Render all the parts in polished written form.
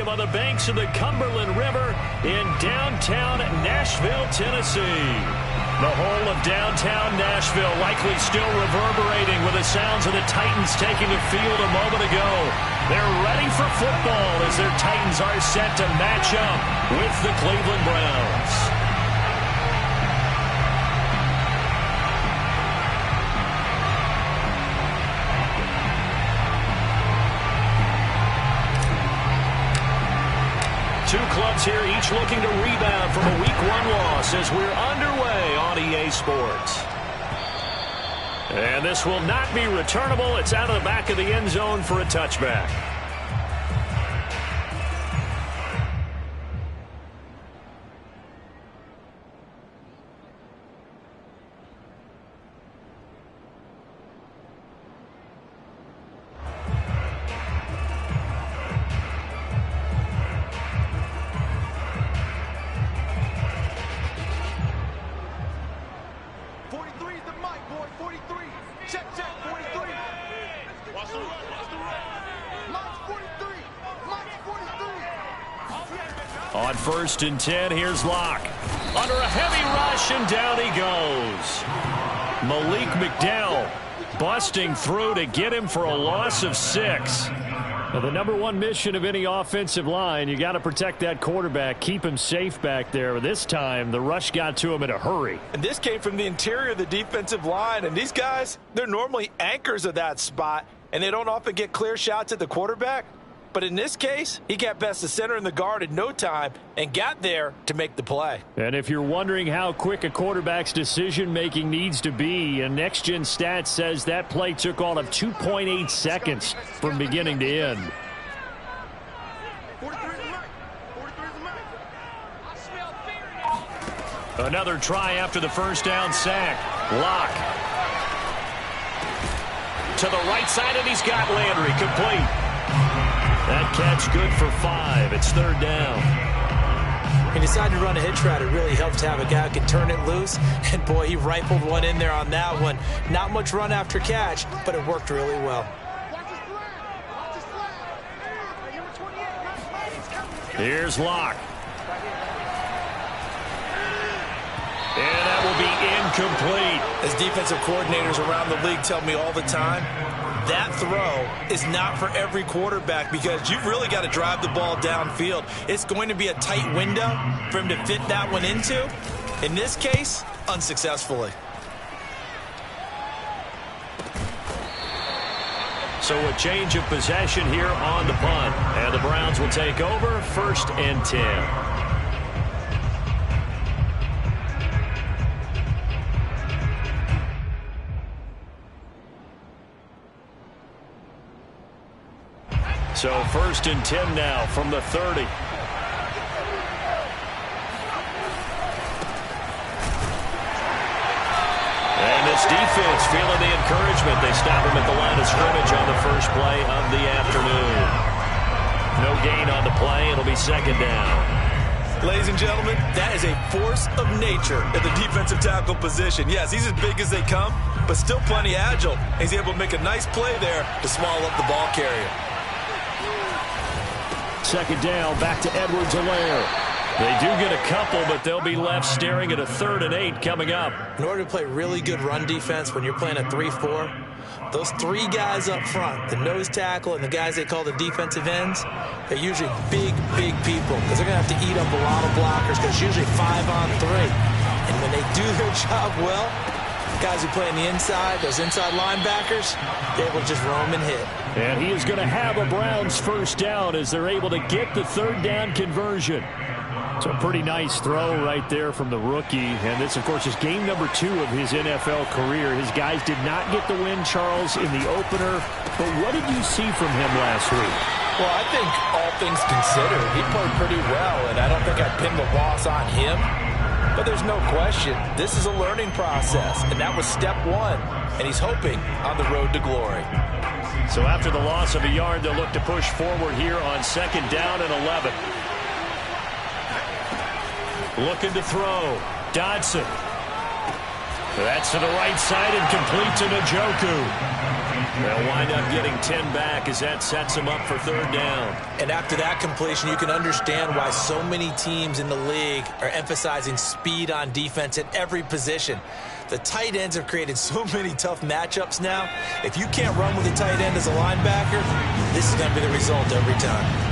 Stadium on the banks of the Cumberland River in downtown Nashville, Tennessee. The whole of downtown Nashville likely still reverberating with the sounds of the Titans taking the field a moment ago. They're ready for football as their Titans are set to match up with the Cleveland Browns. Two clubs here, each looking to rebound from a Week 1 loss as we're underway on EA Sports. And this will not be returnable. It's out of the back of the end zone for a touchback. On 1st and 10, here's Locke. Under a heavy rush, and down he goes. Malik McDowell busting through to get him for a loss of 6. Now, the number one mission of any offensive line, you got to protect that quarterback, keep him safe back there. This time, the rush got to him in a hurry. And this came from the interior of the defensive line, and these guys, they're normally anchors of that spot, and they don't often get clear shots at the quarterback. But in this case, he got past the center and the guard in no time and got there to make the play. And if you're wondering how quick a quarterback's decision-making needs to be, a next-gen stat says that play took all of 2.8 seconds from beginning to end. Another try after the first down sack. Locke. To the right side, and he's got Landry complete. That catch good for 5. It's 3rd down. He decided to run a hitch route. It really helped to have a guy who could turn it loose. And, boy, he rifled one in there on that one. Not much run after catch, but it worked really well. Here's Locke. And that will be incomplete. As defensive coordinators around the league tell me all the time, that throw is not for every quarterback because you've really got to drive the ball downfield. It's going to be a tight window for him to fit that one into. In this case, unsuccessfully. So a change of possession here on the punt. And the Browns will take over 1st and 10. So 1st and 10 now from the 30. And this defense feeling the encouragement. They stop him at the line of scrimmage on the first play of the afternoon. No gain on the play. It'll be 2nd down. Ladies and gentlemen, that is a force of nature at the defensive tackle position. Yes, he's as big as they come, but still plenty agile. He's able to make a nice play there to swallow up the ball carrier. 2nd down, back to Edwards-Helaire. They do get a couple, but they'll be left staring at a 3rd and 8 coming up. In order to play really good run defense when you're playing a 3-4, those 3 guys up front, the nose tackle and the guys they call the defensive ends, they're usually big, big people because they're going to have to eat up a lot of blockers because it's usually 5-on-3. And when they do their job well, guys who play on the inside, those inside linebackers, they're able to just roam and hit. And he is going to have a Browns 1st down as they're able to get the 3rd down conversion. So a pretty nice throw right there from the rookie. And this, of course, is game number 2 of his NFL career. His guys did not get the win, Charles, in the opener. But what did you see from him last week? Well, I think all things considered, he played pretty well, and I don't think I'd pin the loss on him. But there's no question, this is a learning process, and that was step 1. And he's hoping on the road to glory. So after the loss of a yard, they'll look to push forward here on 2nd down and 11. Looking to throw. Dodson. That's to the right side and complete to Njoku. They'll wind up getting 10 back as that sets them up for third down. And after that completion, you can understand why so many teams in the league are emphasizing speed on defense at every position. The tight ends have created so many tough matchups now. If you can't run with a tight end as a linebacker, this is going to be the result every time.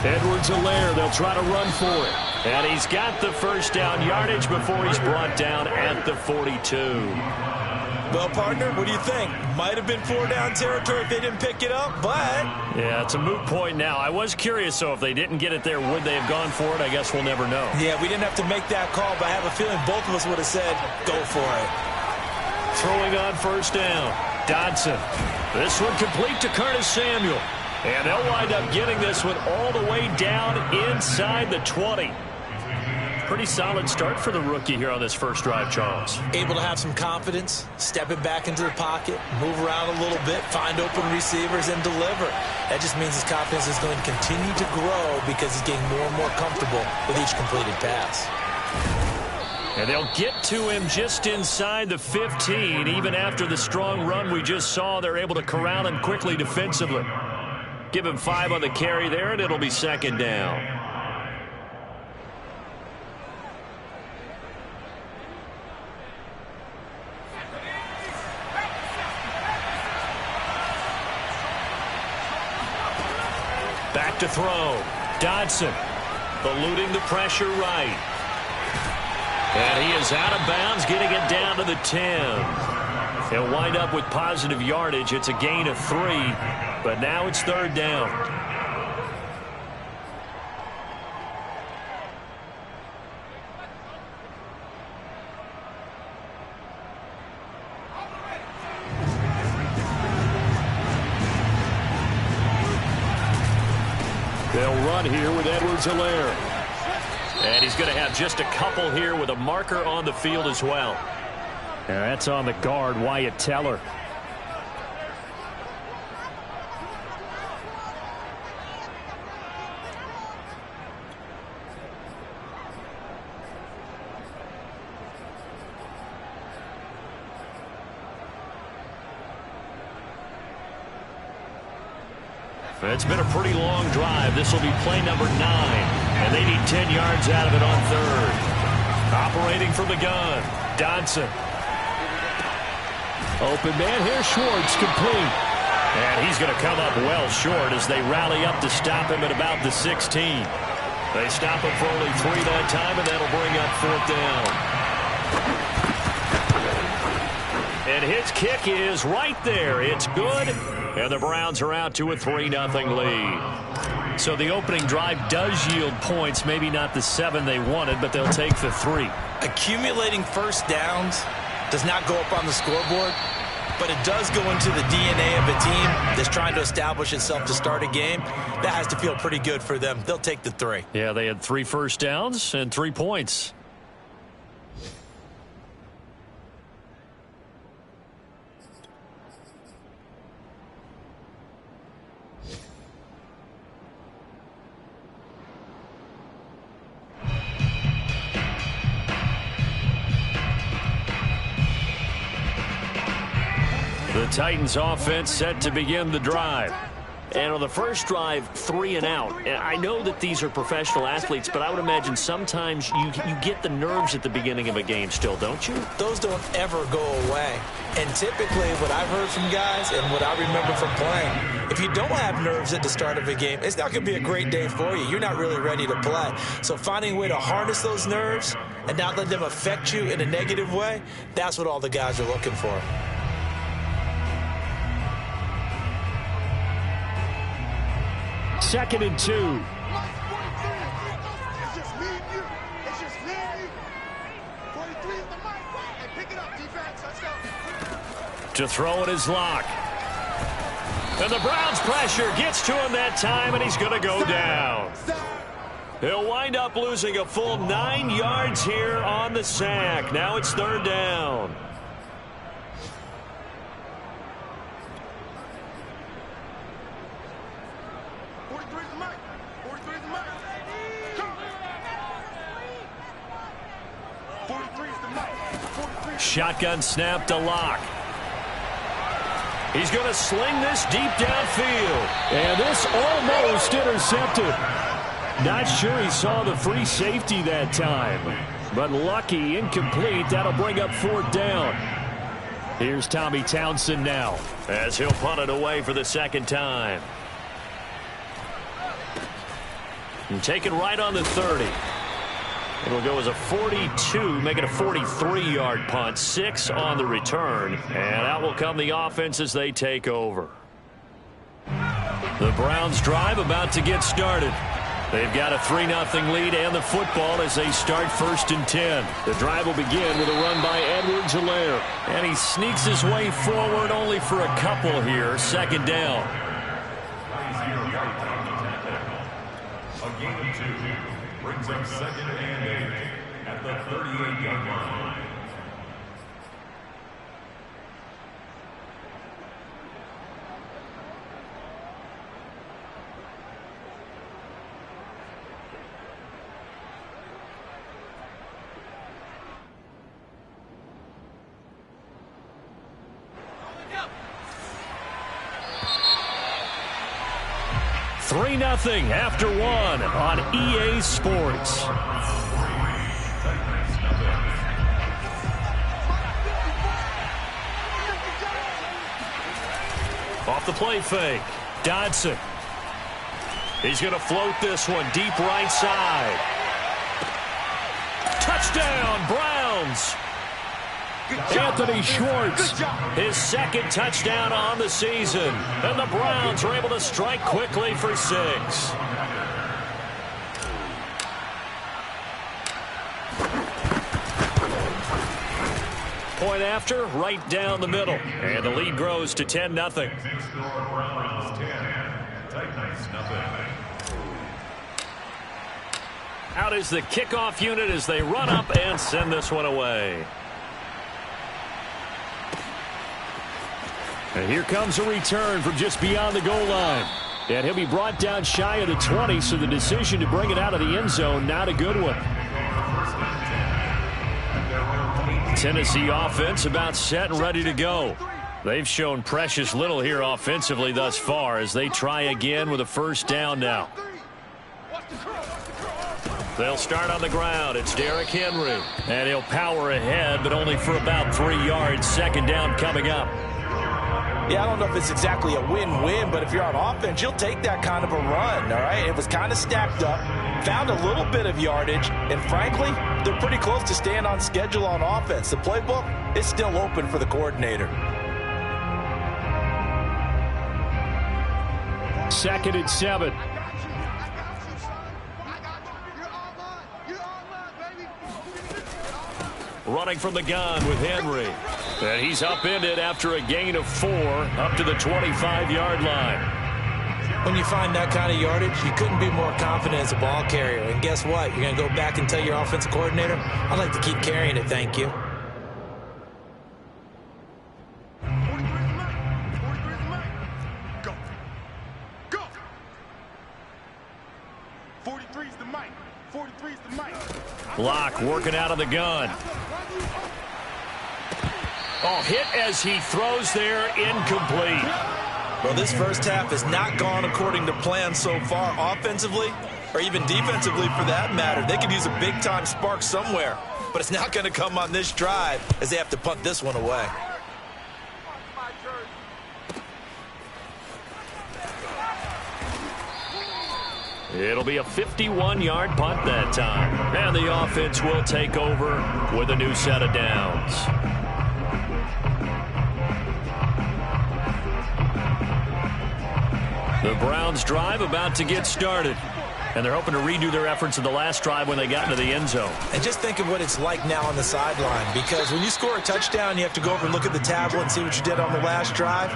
Edwards-Helaire, they'll try to run for it. And he's got the first down yardage before he's brought down at the 42. Well, partner, what do you think? Might have been 4-down territory if they didn't pick it up, but... Yeah, it's a moot point now. I was curious, so if they didn't get it there, would they have gone for it? I guess we'll never know. Yeah, we didn't have to make that call, but I have a feeling both of us would have said, go for it. Throwing on first down. Dodson. This one complete to Curtis Samuel. And they'll wind up getting this one all the way down inside the 20. Pretty solid start for the rookie here on this first drive, Charles. Able to have some confidence, stepping back into the pocket, move around a little bit, find open receivers, and deliver. That just means his confidence is going to continue to grow because he's getting more and more comfortable with each completed pass. And they'll get to him just inside the 15. Even after the strong run we just saw, they're able to corral him quickly defensively. Give him 5 on the carry there, and it'll be second down. Back to throw. Dodson eluding the pressure right. And he is out of bounds, getting it down to the 10. He'll wind up with positive yardage. It's a gain of 3, but now it's third down. They'll run here with Edwards-Helaire. And he's going to have just a couple here with a marker on the field as well. And that's on the guard, Wyatt Teller. It's been a pretty long drive. This will be play number 9. And they need 10 yards out of it on third. Operating from the gun. Dodson. Open man here. Schwartz complete. And he's going to come up well short as they rally up to stop him at about the 16. They stop him for only 3 that time, and that'll bring up fourth down. And his kick is right there. It's good. And the Browns are out to a 3-0 lead. So the opening drive does yield points. Maybe not the 7 they wanted, but they'll take the 3. Accumulating first downs does not go up on the scoreboard, but it does go into the DNA of a team that's trying to establish itself to start a game. That has to feel pretty good for them. They'll take the 3. Yeah, they had 3 first downs and 3 points. The Titans offense set to begin the drive. And on the first drive, 3 and out. And I know that these are professional athletes, but I would imagine sometimes you get the nerves at the beginning of a game still, don't you? Those don't ever go away. And typically what I've heard from guys and what I remember from playing, if you don't have nerves at the start of a game, it's not going to be a great day for you. You're not really ready to play. So finding a way to harness those nerves and not let them affect you in a negative way, that's what all the guys are looking for. Second and 2. It's just me and you. It's just me and you. 43 is the mic. And pick it up, defense. Let's go. To throw it is Locke. And the Browns pressure gets to him that time, and he's going to go down. He'll wind up losing a full 9 yards here on the sack. Now it's third down. Shotgun snap to Locke. He's going to sling this deep downfield. And this almost intercepted. Not sure he saw the free safety that time. But lucky, incomplete. That'll bring up 4th down. Here's Tommy Townsend now as he'll punt it away for the 2nd time. And take it right on the 30. It'll go as a 42, make it a 43-yard punt. 6 on the return. And out will come the offense as they take over. The Browns drive about to get started. They've got a 3-0 lead and the football as they start 1st and 10. The drive will begin with a run by Edwards-Helaire. And he sneaks his way forward only for a couple here. 2nd down. A gain of 2 brings up 2nd and 8 at the 38-yard line. Nothing after 1 on EA Sports. Off the play fake, Dodson. He's going to float this one deep right side. Touchdown, Browns. Anthony Schwartz, his 2nd touchdown on the season. And the Browns are able to strike quickly for 6. Point after, right down the middle. And the lead grows to 10-0. Out is the kickoff unit as they run up and send this one away. And here comes a return from just beyond the goal line. And he'll be brought down shy of the 20, so the decision to bring it out of the end zone, not a good one. Tennessee offense about set and ready to go. They've shown precious little here offensively thus far as they try again with a 1st down now. They'll start on the ground. It's Derrick Henry. And he'll power ahead, but only for about 3 yards. 2nd down coming up. Yeah, I don't know if it's exactly a win-win, but if you're on offense, you'll take that kind of a run, all right? It was kind of stacked up, found a little bit of yardage, and frankly, they're pretty close to staying on schedule on offense. The playbook is still open for the coordinator. 2nd and 7. Running from the gun with Henry. And he's upended after a gain of 4 up to the 25-yard line. When you find that kind of yardage, you couldn't be more confident as a ball carrier. And guess what? You're going to go back and tell your offensive coordinator, I'd like to keep carrying it, thank you. 43 is the mic. 43 is the mic. Go. Go. 43 is the mic. 43 is the mic. Locke working out of the gun. Oh, hit as he throws there, incomplete. Well, this first half has not gone according to plan so far offensively, or even defensively for that matter. They could use a big-time spark somewhere, but it's not going to come on this drive as they have to punt this one away. It'll be a 51-yard punt that time. And the offense will take over with a new set of downs. The Browns drive about to get started. And they're hoping to redo their efforts in the last drive when they got into the end zone. And just think of what it's like now on the sideline, because when you score a touchdown, you have to go over and look at the tablet and see what you did on the last drive.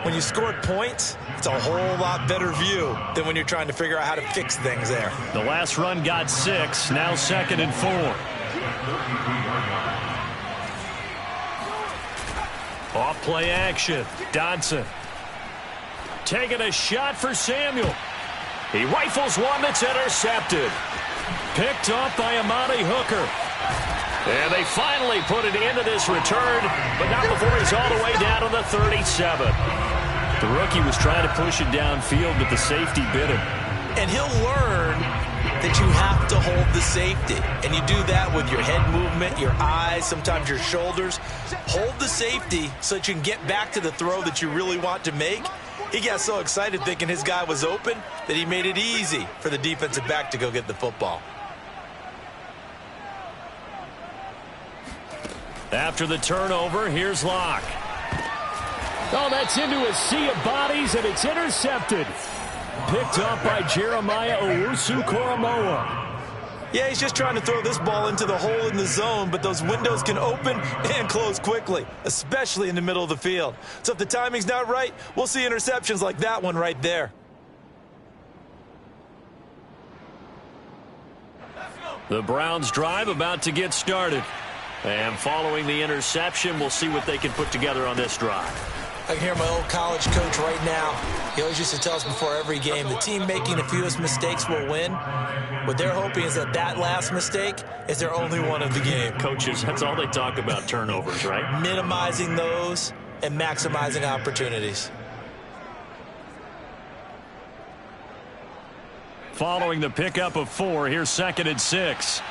When you scored points, it's a whole lot better view than when you're trying to figure out how to fix things there. The last run got 6, now 2nd and 4. Off play action, Dodson. Taking a shot for Samuel. He rifles one that's intercepted. Picked off by Amani Hooker. And they finally put it into this return, but not before he's all the way down to the 37. The rookie was trying to push it downfield, but the safety bit him. And he'll learn that you have to hold the safety. And you do that with your head movement, your eyes, sometimes your shoulders. Hold the safety so that you can get back to the throw that you really want to make. He got so excited thinking his guy was open that he made it easy for the defensive back to go get the football. After the turnover, here's Locke. Oh, that's into a sea of bodies, and it's intercepted. Picked up by Jeremiah Owusu-Koramoah. Yeah, he's just trying to throw this ball into the hole in the zone, but those windows can open and close quickly, especially in the middle of the field. So if the timing's not right, we'll see interceptions like that one right there. The Browns drive about to get started. And following the interception, we'll see what they can put together on this drive. I can hear my old college coach right now. He always used to tell us before every game, the team making the fewest mistakes will win. What they're hoping is that that last mistake is their only one of the game. Coaches, that's all they talk about, turnovers, right? Minimizing those and maximizing opportunities. Following the pickup of 4, here's 2nd and 6.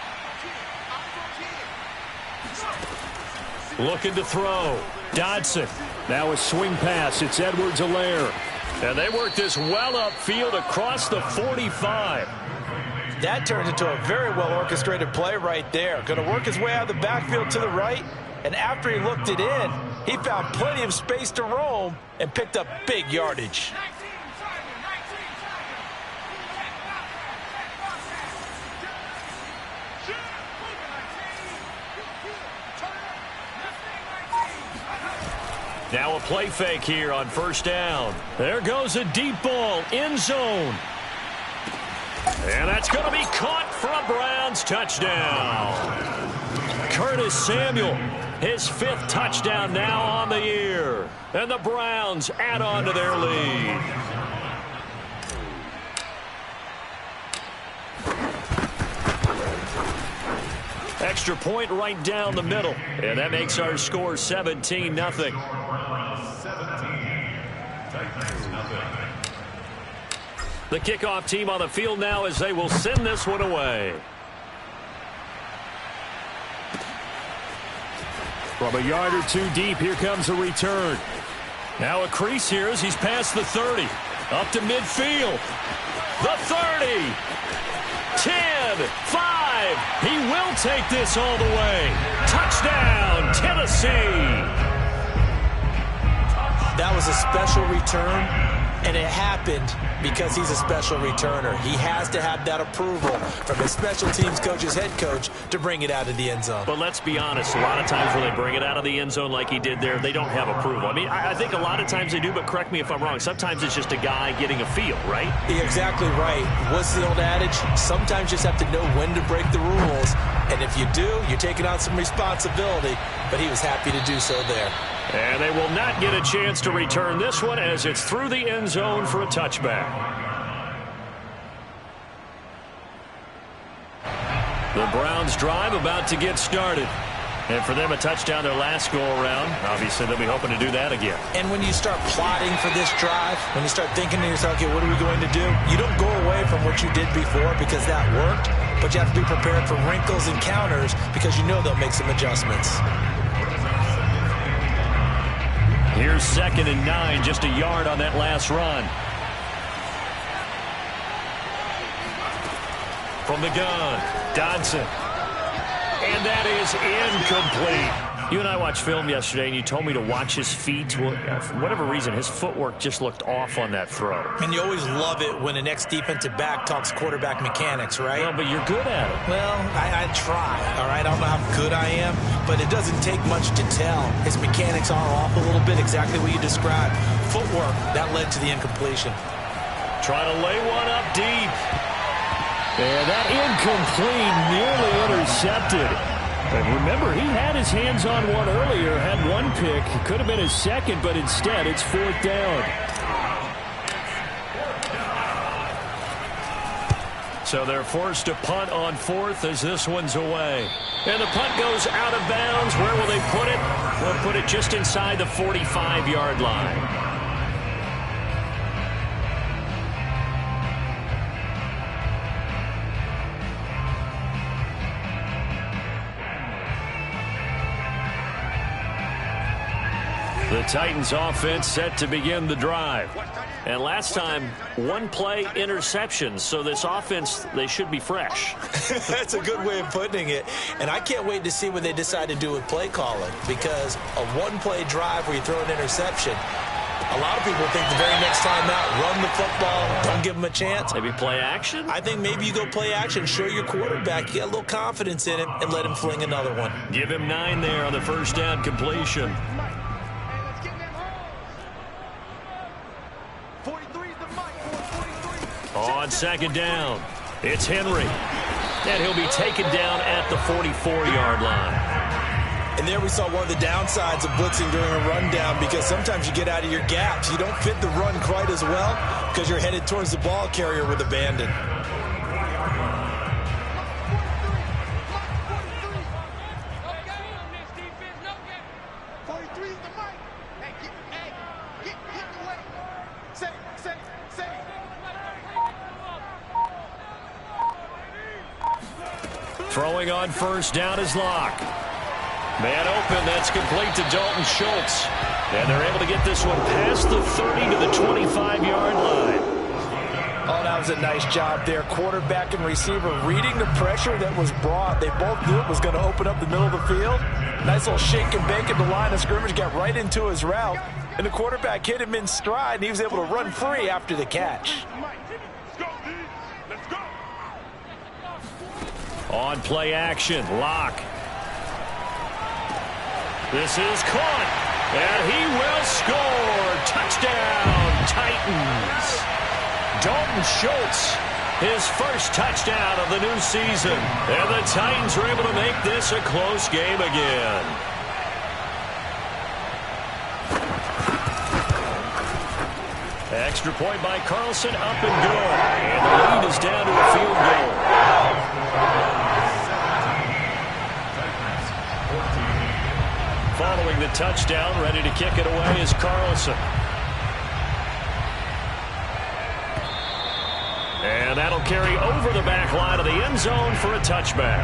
Looking to throw. Dodson. Now a swing pass. It's Edwards-Helaire. And they work this well upfield across the 45. That turned into a very well-orchestrated play right there. Going to work his way out of the backfield to the right. And after he looked it in, he found plenty of space to roam and picked up big yardage. Now a play fake here on 1st down. There goes a deep ball, end zone. And that's going to be caught for a Browns touchdown. Curtis Samuel, his 5th touchdown now on the year. And the Browns add on to their lead. Extra point right down the middle. And that makes our score 17-0. The kickoff team on the field now as they will send this one away. From a yard or 2 deep, here comes a return. Now a crease here as he's past the 30. Up to midfield. The 30. 10, 5. He will take this all the way. Touchdown, Tennessee. That was a special return, and it happened because he's a special returner. He has to have that approval from his special teams coach's head coach to bring it out of the end zone. But let's be honest, a lot of times when they bring it out of the end zone like he did there, they don't have approval. I mean, I think a lot of times they do, but correct me if I'm wrong. Sometimes it's just a guy getting a feel, right? You're exactly right. What's the old adage? Sometimes you just have to know when to break the rules, and if you do, you're taking on some responsibility, but he was happy to do so there. And they will not get a chance to return this one as it's through the end zone for a touchback. The Browns drive about to get started. And for them, a touchdown their last go-around. Obviously, they'll be hoping to do that again. And when you start plotting for this drive, when you start thinking to yourself, okay, what are we going to do? You don't go away from what you did before because that worked, but you have to be prepared for wrinkles and counters because you know they'll make some adjustments. Here's 2nd and 9, just a yard on that last run. From the gun, Dodson. And that is incomplete. You and I watched film yesterday, and you told me to watch his feet. Well, for whatever reason, his footwork just looked off on that throw. And you always love it when an ex-defensive back talks quarterback mechanics, right? Well, but you're good at it. Well, I try, all right? I don't know how good I am, but it doesn't take much to tell. His mechanics are off a little bit, exactly what you described. Footwork, that led to the incompletion. Trying to lay one up deep. And that incomplete, nearly intercepted. And remember, he had his hands on one earlier, had one pick. It could have been his second, but instead it's 4th down. So they're forced to punt on 4th as this one's away. And the punt goes out of bounds. Where will they put it? They'll put it just inside the 45-yard line. The Titans offense set to begin the drive. And last time, 1 play interception. So this offense, they should be fresh. That's a good way of putting it. And I can't wait to see what they decide to do with play calling, because a 1-play drive where you throw an interception, a lot of people think the very next time out, run the football, don't give them a chance. Maybe play action? I think maybe you go play action, show your quarterback you got a little confidence in him, and let him fling another one. Give him 9 there on the first down completion. On second down, it's Henry. And he'll be taken down at the 44-yard line. And there we saw one of the downsides of blitzing during a rundown, because sometimes you get out of your gaps. You don't fit the run quite as well because you're headed towards the ball carrier with abandon. Throwing on first down is Locke. Man open, that's complete to Dalton Schultz. And they're able to get this one past the 30 to the 25-yard line. Oh, that was a nice job there. Quarterback and receiver reading the pressure that was brought. They both knew it was going to open up the middle of the field. Nice little shake and bake at the line of scrimmage, got right into his route. And the quarterback hit him in stride, and he was able to run free after the catch. On play action, Locke. This is caught, and he will score. Touchdown, Titans. Dalton Schultz, his first touchdown of the new season. And the Titans are able to make this a close game again. Extra point by Carlson, up and good. And the lead is down to a field goal. Following the touchdown, ready to kick it away is Carlson. And that'll carry over the back line of the end zone for a touchback.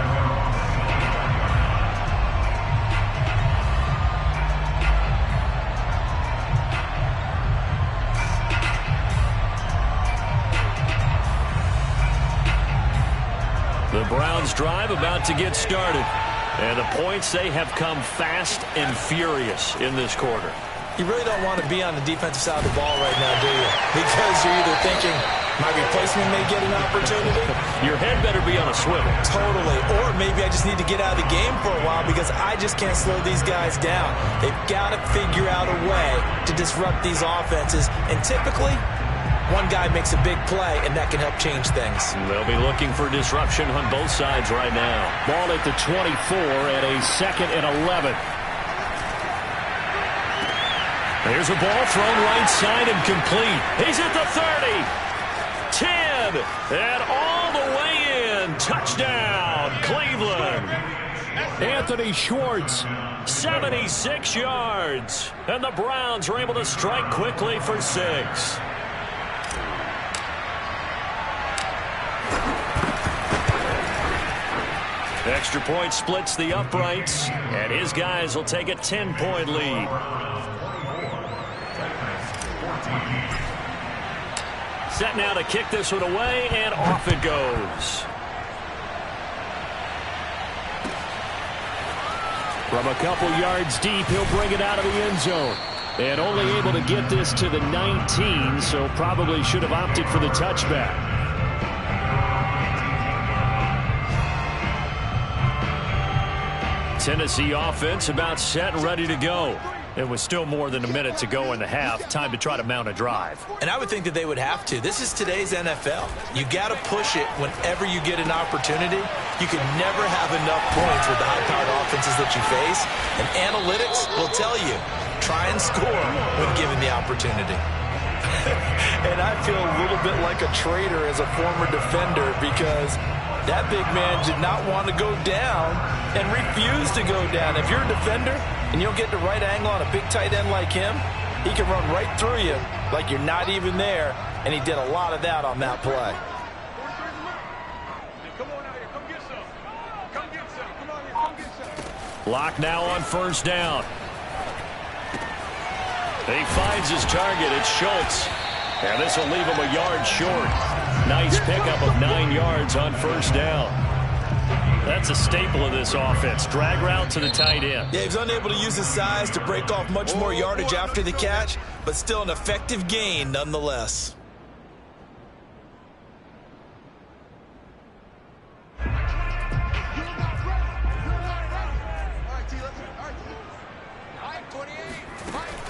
The Browns drive about to get started. And the points, they have come fast and furious in this quarter. You really don't want to be on the defensive side of the ball right now, do you? Because you're either thinking, my replacement may get an opportunity. Your head better be on a swivel. Totally. Or maybe I just need to get out of the game for a while because I just can't slow these guys down. They've got to figure out a way to disrupt these offenses. And typically, one guy makes a big play, and that can help change things. They'll be looking for disruption on both sides right now. Ball at the 24 and a 2nd and 11. There's a ball thrown right side and complete. He's at the 30. 10. And all the way in. Touchdown, Cleveland. Anthony Schwartz, 76 yards. And the Browns are able to strike quickly for 6. Extra point splits the uprights, and his guys will take a 10-point lead. Set now to kick this one away, and off it goes. From a couple yards deep, he'll bring it out of the end zone. And only able to get this to the 19, so probably should have opted for the touchback. Tennessee offense about set and ready to go. It was still more than a minute to go in the half. Time to try to mount a drive. And I would think that they would have to. This is today's NFL. You got to push it whenever you get an opportunity. You can never have enough points with the high-powered offenses that you face. And analytics will tell you, try and score when given the opportunity. And I feel a little bit like a traitor as a former defender because that big man did not want to go down and refused to go down. If you're a defender and you'll get the right angle on a big tight end like him, he can run right through you like you're not even there, and he did a lot of that on that play. Locke now on first down. He finds his target. It's Schultz. And this will leave him a yard short. Nice pickup of 9 yards on first down. That's a staple of this offense. Drag route to the tight end. Yeah, he was unable to use his size to break off much more yardage after the catch, but still an effective gain nonetheless.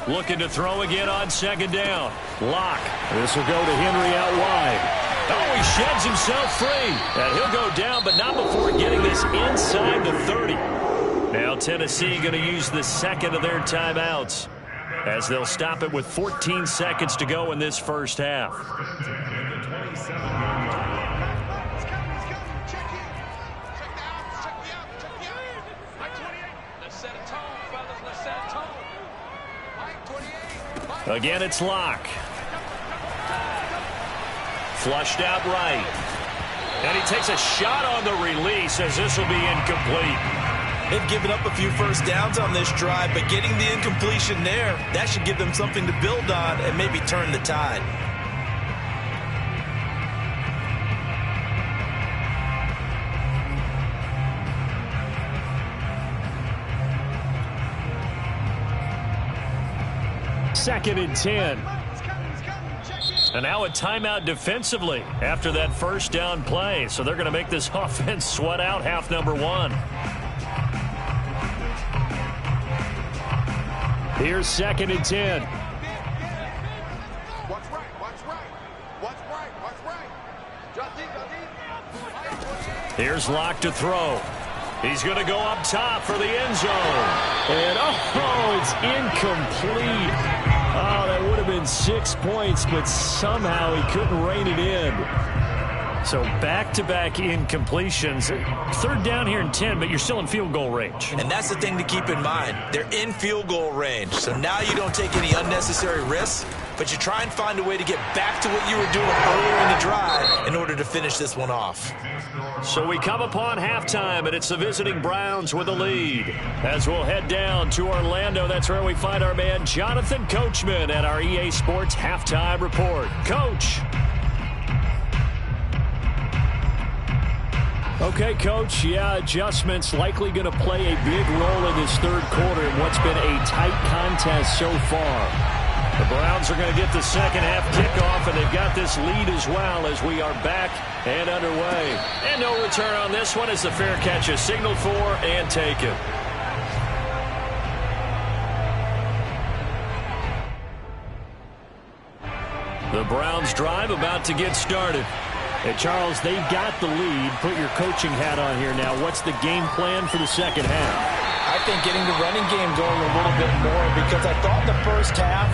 Looking to throw again on second down. Locke. This will go to Henry out wide. Oh, he sheds himself free. And he'll go down, but not before getting this inside the 30. Now Tennessee going to use the second of their timeouts as they'll stop it with 14 seconds to go in this first half. Again, it's Locke. Flushed out right. And he takes a shot on the release as this will be incomplete. They've given up a few first downs on this drive, but getting the incompletion there, that should give them something to build on and maybe turn the tide. Second and 10. And now a timeout defensively after that first down play. So they're going to make this offense sweat out half number 1. Here's second and 10. What's right? What's right? What's right? What's right? Drop deep, drop deep. Here's Locke to throw. He's going to go up top for the end zone. And, oh, it's incomplete. Oh, that would have been 6 points, but somehow he couldn't rein it in. So back-to-back incompletions. Third down here and 10, but you're still in field goal range. And that's the thing to keep in mind. They're in field goal range. So now you don't take any unnecessary risks, but you try and find a way to get back to what you were doing earlier in the drive in order to finish this one off. So we come upon halftime, and it's the visiting Browns with a lead. As we'll head down to Orlando, that's where we find our man Jonathan Coachman at our EA Sports Halftime Report. Coach. Okay, Coach, yeah, adjustments likely going to play a big role in this third quarter in what's been a tight contest so far. The Browns are going to get the second half kickoff, and they've got this lead as well as we are back and underway. And no return on this one as the fair catch is signaled for and taken. The Browns drive about to get started. And Charles, they've got the lead. Put your coaching hat on here now. What's the game plan for the second half? I think getting the running game going a little bit more because I thought the first half,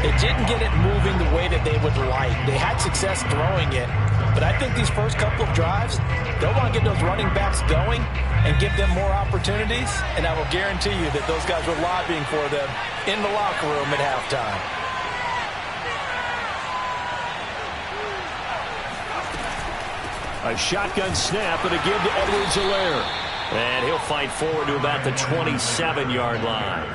it didn't get it moving the way that they would like. They had success throwing it, but I think these first couple of drives, they'll want to get those running backs going and give them more opportunities, and I will guarantee you that those guys were lobbying for them in the locker room at halftime. A shotgun snap and a give to Edwards-Helaire. And he'll fight forward to about the 27-yard line.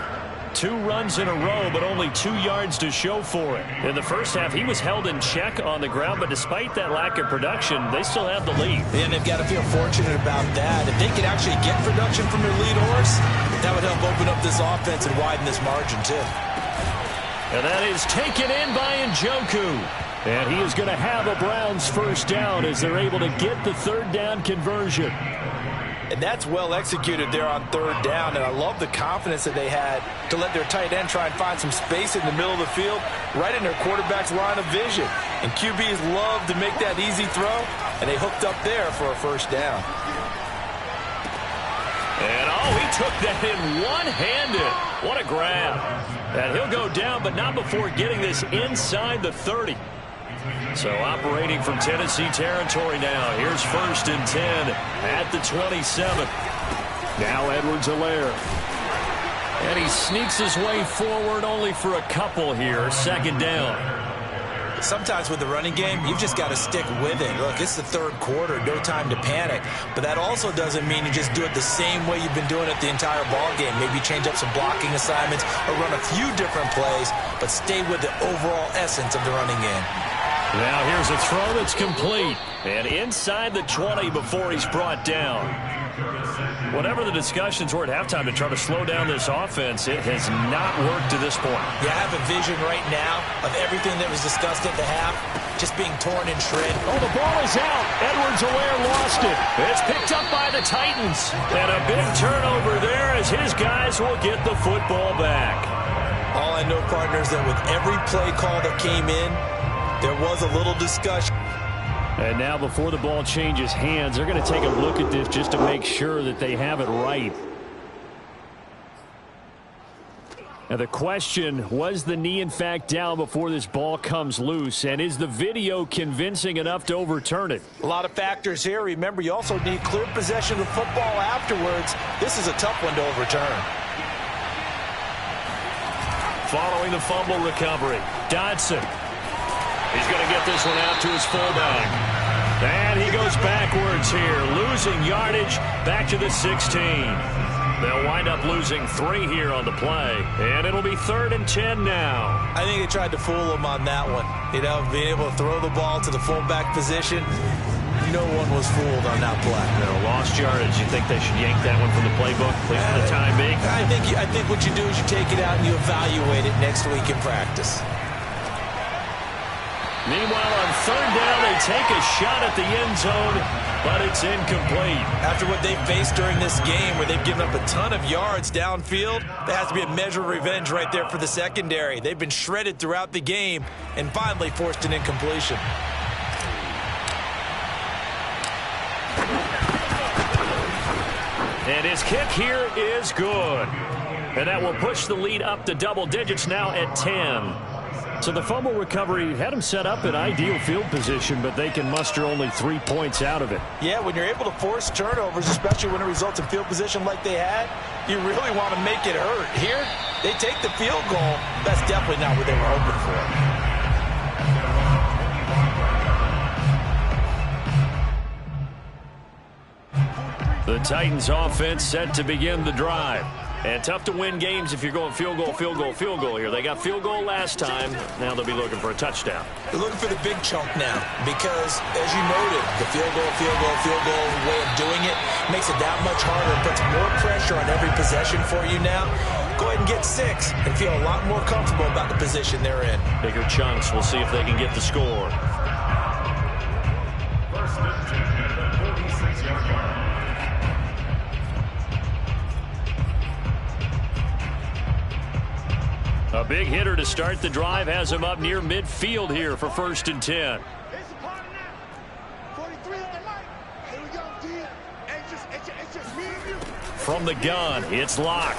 2 runs in a row, but only 2 yards to show for it. In the first half, he was held in check on the ground, but despite that lack of production, they still have the lead. And they've got to feel fortunate about that. If they could actually get production from their lead horse, that would help open up this offense and widen this margin, too. And that is taken in by Njoku. And he is going to have a Browns first down as they're able to get the third down conversion. And that's well executed there on third down. And I love the confidence that they had to let their tight end try and find some space in the middle of the field, right in their quarterback's line of vision. And QBs love to make that easy throw, and they hooked up there for a first down. And he took that in one-handed. What a grab. And he'll go down, but not before getting this inside the 30. So operating from Tennessee territory now. Here's 1st and 10 at the 27. Now Edwards-Helaire. And he sneaks his way forward only for a couple here. 2nd down. Sometimes with the running game, you've just got to stick with it. Look, it's the 3rd quarter, no time to panic. But that also doesn't mean you just do it the same way you've been doing it the entire ball game. Maybe change up some blocking assignments or run a few different plays, but stay with the overall essence of the running game. Now here's a throw that's complete. And inside the 20 before he's brought down. Whatever the discussions were at halftime to try to slow down this offense, it has not worked to this point. Yeah, I have a vision right now of everything that was discussed at the half just being torn in shred. Oh, the ball is out. Edwards-Helaire lost it. It's picked up by the Titans. And a big turnover there as his guys will get the football back. All I know, partner, is that with every play call that came in, there was a little discussion. And now before the ball changes hands, they're going to take a look at this just to make sure that they have it right. Now the question, was the knee in fact down before this ball comes loose? And is the video convincing enough to overturn it? A lot of factors here. Remember, you also need clear possession of football afterwards. This is a tough one to overturn. Following the fumble recovery, Dodson. He's going to get this one out to his fullback. And he goes backwards here, losing yardage back to the 16. They'll wind up losing 3 here on the play. And it'll be 3rd and 10 now. I think they tried to fool him on that one. You know, being able to throw the ball to the fullback position. No one was fooled on that play. No, lost yardage. You think they should yank that one from the playbook, at least for the time being? I think what you do is you take it out and you evaluate it next week in practice. Meanwhile, on 3rd down, they take a shot at the end zone, but it's incomplete. After what they've faced during this game, where they've given up a ton of yards downfield, there has to be a measure of revenge right there for the secondary. They've been shredded throughout the game and finally forced an incompletion. And his kick here is good. And that will push the lead up to double digits now at 10. So the fumble recovery had them set up in ideal field position, but they can muster only 3 points out of it. Yeah, when you're able to force turnovers, especially when it results in field position like they had, you really want to make it hurt. Here, they take the field goal. That's definitely not what they were hoping for. The Titans offense set to begin the drive. And tough to win games if you're going field goal, field goal, field goal here. They got field goal last time. Now they'll be looking for a touchdown. They're looking for the big chunk now because, as you noted, the field goal way of doing it makes it that much harder. It puts more pressure on every possession for you now. Go ahead and get 6 and feel a lot more comfortable about the position they're in. Bigger chunks. We'll see if they can get the score. 1st and 10 at the 46-yard line. A big hitter to start the drive has him up near midfield here for 1st and 10. It's a party now. 43 on the mic. Here we go, D. It's just me and you. From the gun, it's Locke.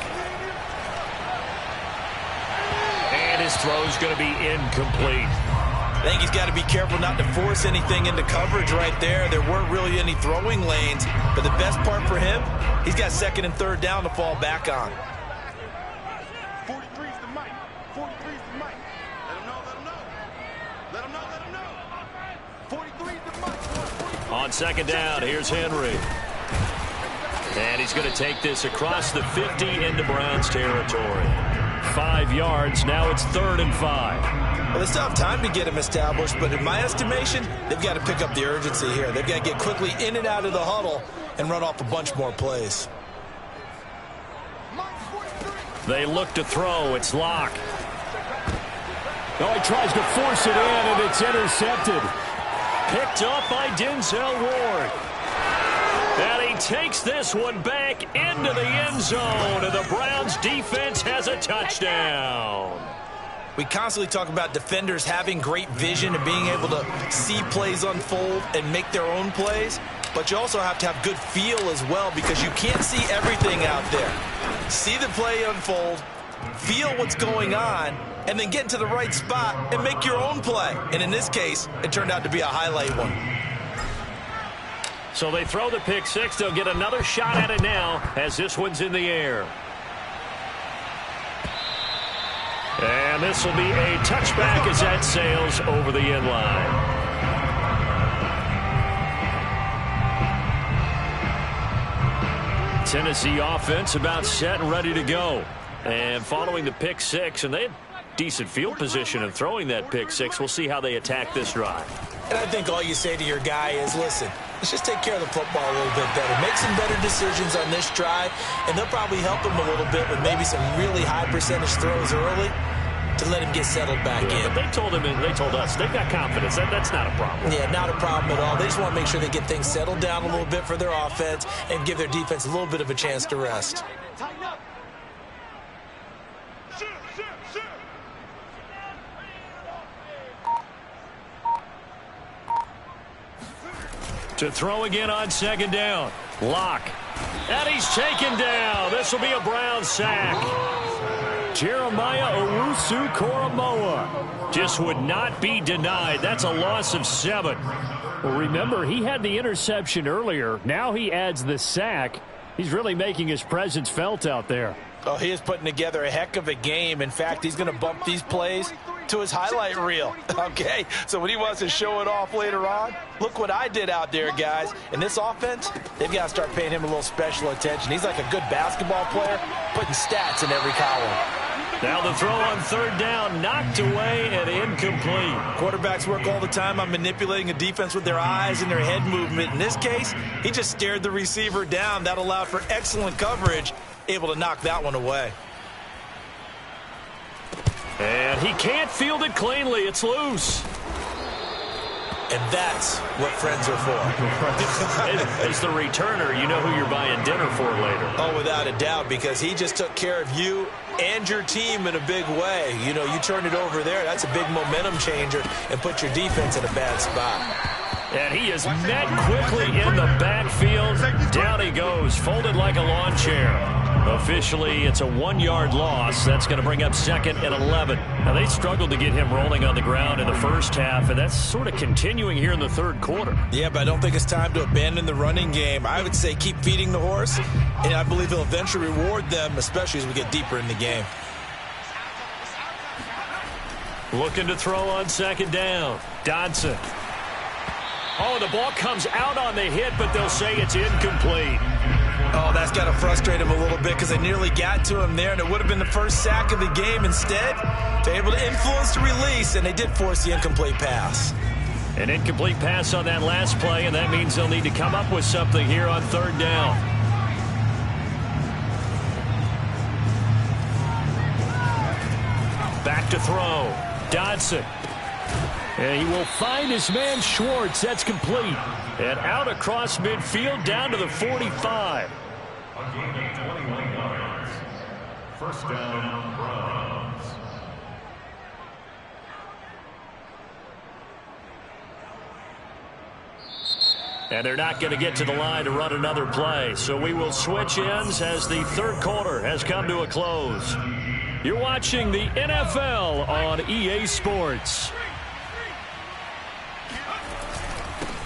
And his throw's going to be incomplete. I think he's got to be careful not to force anything into coverage right there. There weren't really any throwing lanes, but the best part for him, he's got 2nd and 3rd down to fall back on. 43 is the mic. 43 is the mic. Let him know, let him know. Let him know, let him know. 43 is the mic. On 2nd down, here's Henry. And he's going to take this across the 50 into Browns territory. 5 yards, now it's 3rd and 5. Well, they still have time to get him established, but in my estimation, they've got to pick up the urgency here. They've got to get quickly in and out of the huddle and run off a bunch more plays. They look to throw. It's Locke. Oh, he tries to force it in, and it's intercepted. Picked up by Denzel Ward. And he takes this one back into the end zone, and the Browns defense has a touchdown. We constantly talk about defenders having great vision and being able to see plays unfold and make their own plays, but you also have to have good feel as well because you can't see everything out there. See the play unfold, feel what's going on, and then get into the right spot and make your own play. And in this case, it turned out to be a highlight one. So they throw the pick six. They'll get another shot at it now as this one's in the air. And this will be a touchback as that sails over the end line. Tennessee offense about set and ready to go. And following the pick six, and they had decent field position in throwing that pick six. We'll see how they attack this drive. And I think all you say to your guy is, listen, let's just take care of the football a little bit better. Make some better decisions on this drive, and they'll probably help him a little bit with maybe some really high percentage throws early to let him get settled back in. But they told him, and they told us, they've got confidence. That's not a problem. Yeah, not a problem at all. They just want to make sure they get things settled down a little bit for their offense and give their defense a little bit of a chance to rest. Tighten up. Shoot, shoot, shoot. To throw again on second down. Lock. And he's taken down. This will be a Brown sack. Jeremiah Owusu-Koramoah just would not be denied. That's a loss of 7. Well, remember, he had the interception earlier. Now he adds the sack. He's really making his presence felt out there. Oh, he is putting together a heck of a game. In fact, he's going to bump these plays to his highlight reel. Okay, so when he wants to show it off later on, look what I did out there, guys. In this offense, they've got to start paying him a little special attention. He's like a good basketball player, putting stats in every column. Now the throw on third down, knocked away and incomplete. Quarterbacks work all the time on manipulating a defense with their eyes and their head movement. In this case, he just stared the receiver down. That allowed for excellent coverage, able to knock that one away. And he can't field it cleanly. It's loose. And that's what friends are for. As the returner, you know who you're buying dinner for later. Oh, without a doubt, because he just took care of you and your team in a big way. You know, you turn it over there, that's a big momentum changer, and put your defense in a bad spot. And he is met quickly in the backfield. Down he goes, folded like a lawn chair. Officially, it's a 1-yard loss. That's going to bring up second and 11. Now, they struggled to get him rolling on the ground in the first half, and that's sort of continuing here in the third quarter. Yeah, but I don't think it's time to abandon the running game. I would say keep feeding the horse, and I believe he'll eventually reward them, especially as we get deeper in the game. Looking to throw on second down. Dodson. Oh, the ball comes out on the hit, but they'll say it's incomplete. Oh, that's got to frustrate him a little bit because they nearly got to him there, and it would have been the first sack of the game. Instead, they're able to influence the release, and they did force the incomplete pass. An incomplete pass on that last play, and that means they'll need to come up with something here on third down. Back to throw. Dodson. And he will find his man Schwartz. That's complete. And out across midfield down to the 45. A gain of 21 yards. First down, Browns. And they're not going to get to the line to run another play. So we will switch ends as the third quarter has come to a close. You're watching the NFL on EA Sports.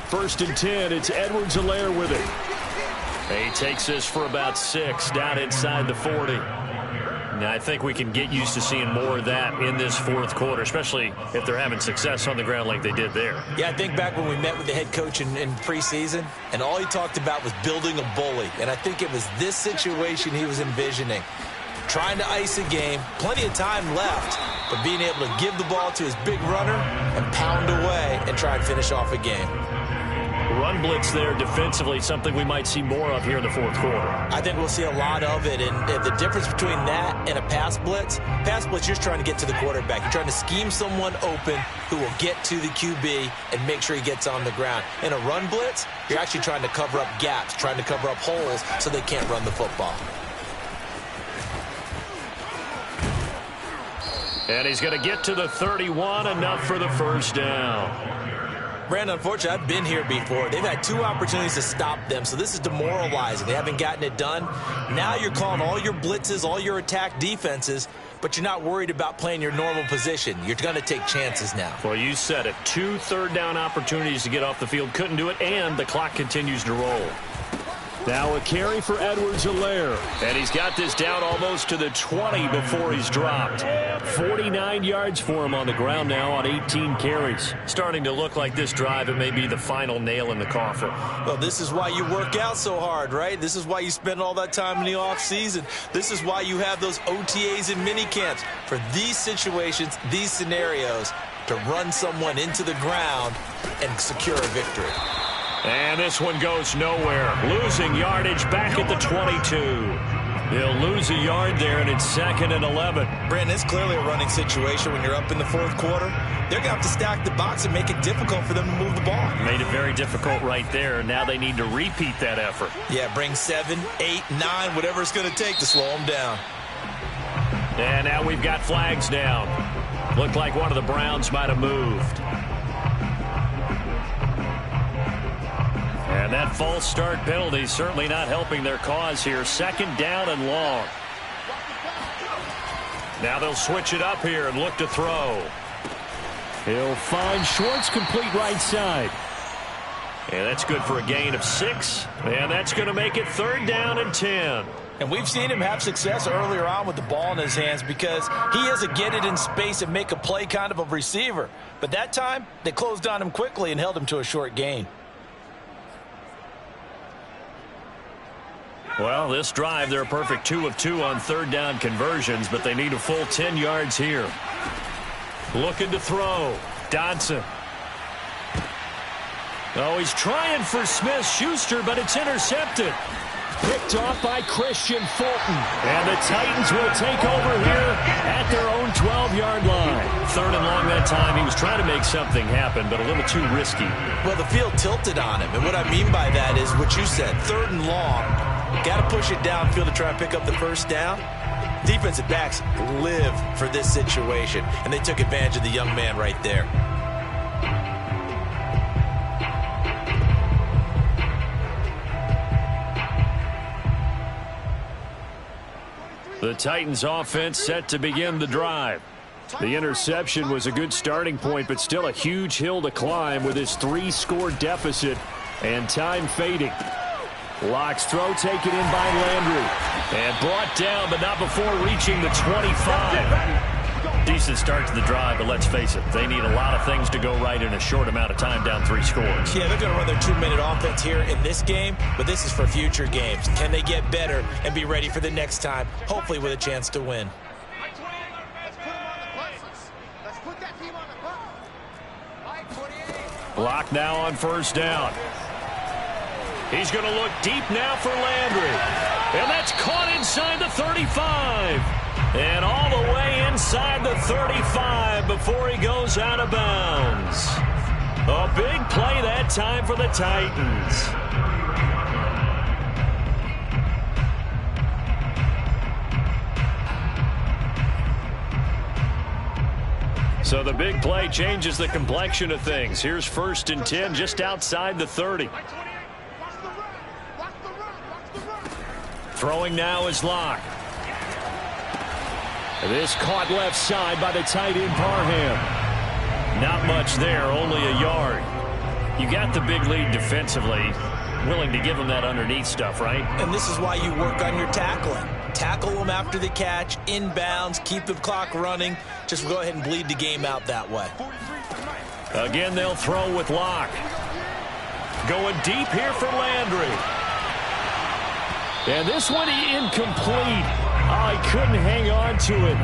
First and 10, it's Edwards-Helaire with it. He takes this for about 6 down inside the 40. Now, I think we can get used to seeing more of that in this fourth quarter, especially if they're having success on the ground like they did there. Yeah, I think back when we met with the head coach in preseason, and all he talked about was building a bully. And I think it was this situation he was envisioning. Trying to ice a game, plenty of time left, but being able to give the ball to his big runner and pound away and try and finish off a game. Run blitz there defensively, something we might see more of here in the fourth quarter. I think we'll see a lot of it, and the difference between that and a pass blitz, you're just trying to get to the quarterback. You're trying to scheme someone open who will get to the QB and make sure he gets on the ground. In a run blitz, you're actually trying to cover up gaps, trying to cover up holes so they can't run the football. And he's going to get to the 31, enough for the first down. Brandon, unfortunately, I've been here before. They've had 2 opportunities to stop them, so this is demoralizing. They haven't gotten it done. Now you're calling all your blitzes, all your attack defenses, but you're not worried about playing your normal position. You're going to take chances now. Well, you said it. 2 third-down opportunities to get off the field. Couldn't do it, and the clock continues to roll. Now a carry for Edwards-Helaire. And he's got this down almost to the 20 before he's dropped. 49 yards for him on the ground now on 18 carries. Starting to look like this drive, it may be the final nail in the coffin. Well, this is why you work out so hard, right? This is why you spend all that time in the offseason. This is why you have those OTAs and mini camps. For these situations, these scenarios, to run someone into the ground and secure a victory. And this one goes nowhere. Losing yardage back at the 22. He'll lose a yard there, and it's 2nd and 11. Brandon, it's clearly a running situation when you're up in the 4th quarter. They're going to have to stack the box and make it difficult for them to move the ball. Made it very difficult right there. Now they need to repeat that effort. Yeah, bring 7, 8, 9, whatever it's going to take to slow them down. And now we've got flags down. Looked like one of the Browns might have moved. And that false start penalty certainly not helping their cause here. 2nd down and long. Now they'll switch it up here and look to throw. He'll find Schwartz complete right side. And that's good for a gain of 6. And that's going to make it 3rd down and 10. And we've seen him have success earlier on with the ball in his hands because he is a get it in space and make a play kind of a receiver. But that time, they closed on him quickly and held him to a short gain. Well, this drive, they're a perfect 2 of 2 on 3rd down conversions, but they need a full 10 yards here. Looking to throw. Dodson. Oh, he's trying for Smith-Schuster, but it's intercepted. Picked off by Christian Fulton. And the Titans will take over here at their own 12-yard line. 3rd and long that time. He was trying to make something happen, but a little too risky. Well, the field tilted on him, and what I mean by that is what you said, 3rd and long. Got to push it downfield to try and pick up the 1st down. Defensive backs live for this situation, and they took advantage of the young man right there. The Titans offense set to begin the drive. The interception was a good starting point, but still a huge hill to climb with his 3-score deficit and time fading. Locke's throw taken in by Landry. And brought down, but not before reaching the 25. Decent start to the drive, but let's face it, they need a lot of things to go right in a short amount of time, down 3 scores. Yeah, they're going to run their 2-minute offense here in this game, but this is for future games. Can they get better and be ready for the next time, hopefully with a chance to win? Locke now on 1st down. He's going to look deep now for Landry. And that's caught inside the 35. And all the way inside the 35 before he goes out of bounds. A big play that time for the Titans. So the big play changes the complexion of things. Here's 1st and 10 just outside the 30. Throwing now is Locke. This caught left side by the tight end Parham. Not much there, only a yard. You got the big lead defensively. Willing to give them that underneath stuff, right? And this is why you work on your tackling. Tackle them after the catch, inbounds, keep the clock running. Just go ahead and bleed the game out that way. Again, they'll throw with Locke. Going deep here for Landry. And this one incomplete. Oh, he couldn't hang on to it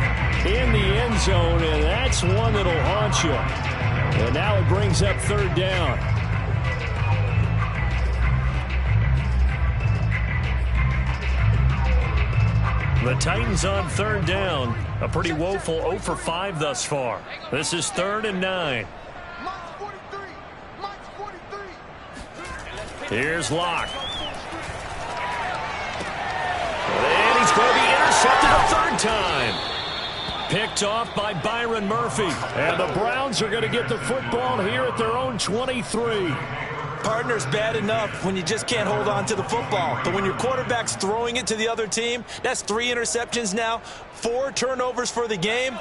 in the end zone, and that's one that'll haunt you. And now it brings up 3rd down. The Titans on 3rd down. A pretty woeful 0 for 5 thus far. This is 3rd and 9. Here's Locke. And he's going to be intercepted a 3rd time. Picked off by Byron Murphy. And the Browns are going to get the football here at their own 23. Partner's bad enough when you just can't hold on to the football. But when your quarterback's throwing it to the other team, that's 3 interceptions now, 4 turnovers for the game.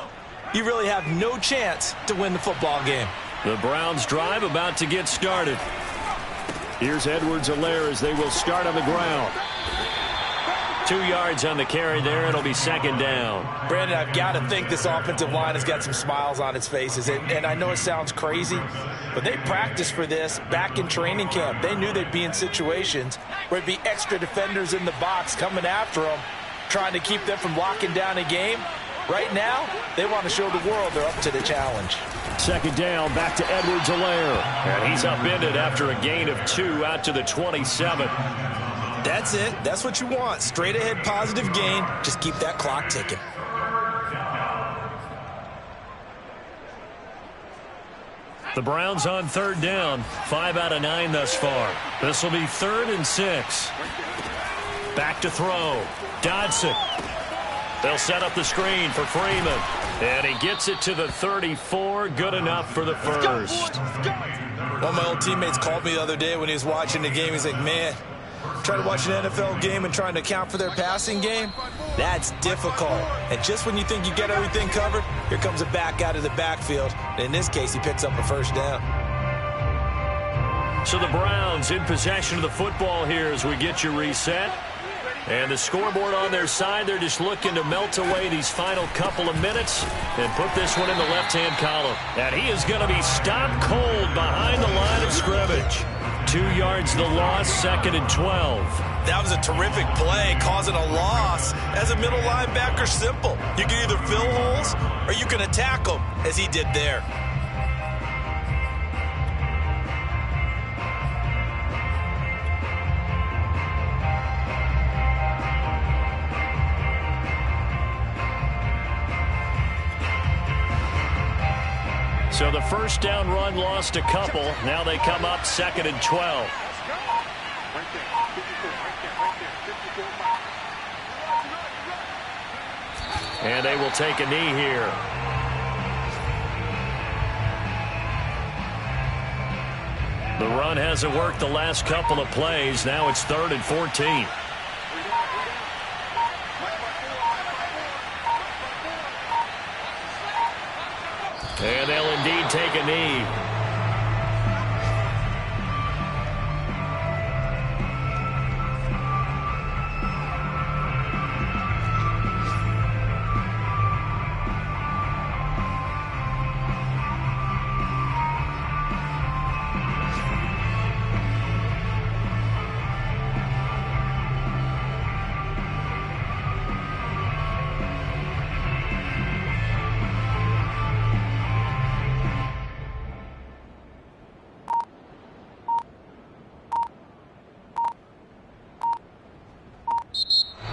You really have no chance to win the football game. The Browns drive about to get started. Here's Edwards-Helaire as they will start on the ground. 2 yards on the carry there. It'll be second down. Brandon, I've got to think this offensive line has got some smiles on its faces. And I know it sounds crazy, but they practiced for this back in training camp. They knew they'd be in situations where it'd be extra defenders in the box coming after them, trying to keep them from locking down a game. Right now, they want to show the world they're up to the challenge. Second down, back to Edwards-Helaire. And he's upended after a gain of 2 out to the 27. That's it. That's what you want. Straight ahead positive gain. Just keep that clock ticking. The Browns on third down. 5 out of 9 thus far. This will be 3rd and 6. Back to throw. Dodson. They'll set up the screen for Freeman. And he gets it to the 34. Good enough for the first. One of my old teammates called me the other day when he was watching the game. He's like, man, trying to watch an NFL game and trying to account for their passing game, that's difficult. And just when you think you get everything covered, here comes a back out of the backfield. And in this case, he picks up a first down. So the Browns in possession of the football here as we get you reset. And the scoreboard on their side, they're just looking to melt away these final couple of minutes and put this one in the left-hand column. And he is going to be stopped cold behind the line of scrimmage. 2 yards the loss, 2nd and 12. That was a terrific play, causing a loss. As a middle linebacker, simple. You can either fill holes or you can attack them, as he did there. So the first down run lost a couple. Now they come up 2nd and 12. And they will take a knee here. The run hasn't worked the last couple of plays. Now it's 3rd and 14. And they'll indeed take a knee.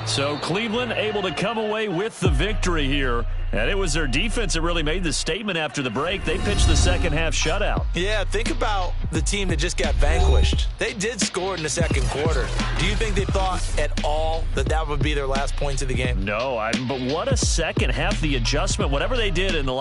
So Cleveland able to come away with the victory here. And it was their defense that really made the statement after the break. They pitched the second half shutout. Yeah, think about the team that just got vanquished. They did score in the second quarter. Do you think they thought at all that that would be their last points of the game? No, but what a second half. The adjustment, whatever they did in the